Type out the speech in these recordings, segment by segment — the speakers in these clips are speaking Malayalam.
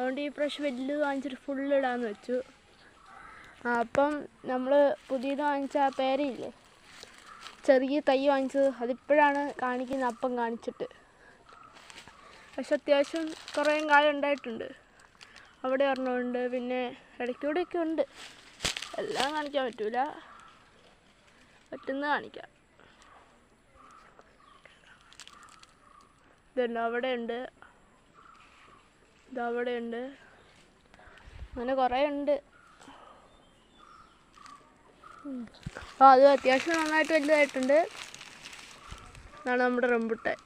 അതുകൊണ്ട് ഈ പ്രാവശ്യം വലുത് വാങ്ങിച്ചിട്ട് ഫുള്ളിടാന്ന് വെച്ചു. അപ്പം നമ്മൾ പുതിയത് വാങ്ങിച്ച ആ പേരയില്ലേ, ചെറിയ തൈ വാങ്ങിച്ചത്, അതിപ്പോഴാണ് കാണിക്കുന്നത് അപ്പം കാണിച്ചിട്ട്. പക്ഷെ അത്യാവശ്യം കുറേ കാലം ഉണ്ടായിട്ടുണ്ട്. അവിടെ ഒരെണ്ണമുണ്ട്, പിന്നെ ഇടയ്ക്കൂടെയൊക്കെ ഉണ്ട്. എല്ലാം കാണിക്കാൻ പറ്റൂല, പറ്റുന്ന കാണിക്കാം. ഇതുണ്ട്, അവിടെയുണ്ട്, ഇതവിടെയുണ്ട്, അങ്ങനെ കുറേ ഉണ്ട്. അത് അത്യാവശ്യം നന്നായിട്ട് വലുതായിട്ടുണ്ട്. ഇതാണ് നമ്മുടെ റംബുട്ടാൻ,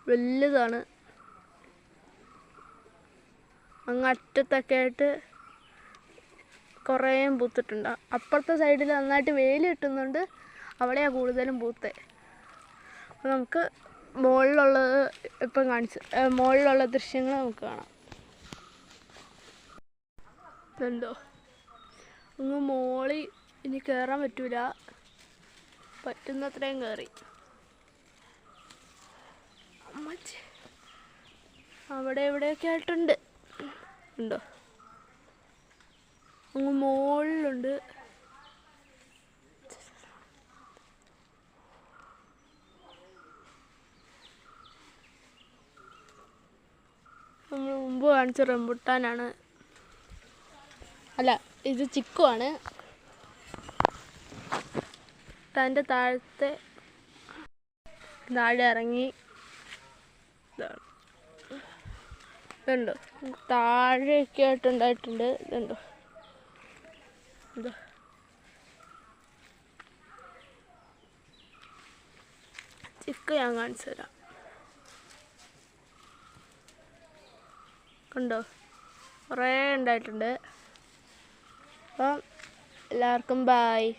വലുതാണ്. അങ്ങ് അറ്റത്തൊക്കെ ആയിട്ട് കുറേയും പൂത്തിട്ടുണ്ട്. അപ്പുറത്തെ സൈഡിൽ നന്നായിട്ട് വെയിൽ കിട്ടുന്നുണ്ട്, അവിടെയാണ് കൂടുതലും പൂത്തേ. അപ്പോൾ നമുക്ക് മുകളിലുള്ളത് ഇപ്പം മുകളിലുള്ള ദൃശ്യങ്ങൾ നമുക്ക് കാണാം. ഇതുണ്ടോ, അങ്ങ് മോളിൽ ഇനി കയറാൻ പറ്റൂല, പറ്റുന്നത്രയും കയറി. അവിടെ എവിടെയൊക്കെ ആയിട്ടുണ്ട്, ഉണ്ടോ, അങ്ങ് മുകളിലുണ്ട്. നമ്മൾ മുമ്പ് കാണിച്ച റംബുട്ടാനാണ്, അല്ല ഇത് ചിക്കുവാണ്. അതിൻ്റെ താഴത്തെ താഴെ ഇറങ്ങി ഇതുണ്ടോ, താഴെയൊക്കെ ആയിട്ടുണ്ടായിട്ടുണ്ട്. ഇതുണ്ടോ, ഇതോ ചിക്ക് ഞാൻ കാണിച്ചു തരാം. കണ്ടോ, കുറേ ഉണ്ടായിട്ടുണ്ട്. അപ്പം എല്ലാവർക്കും ബായ്.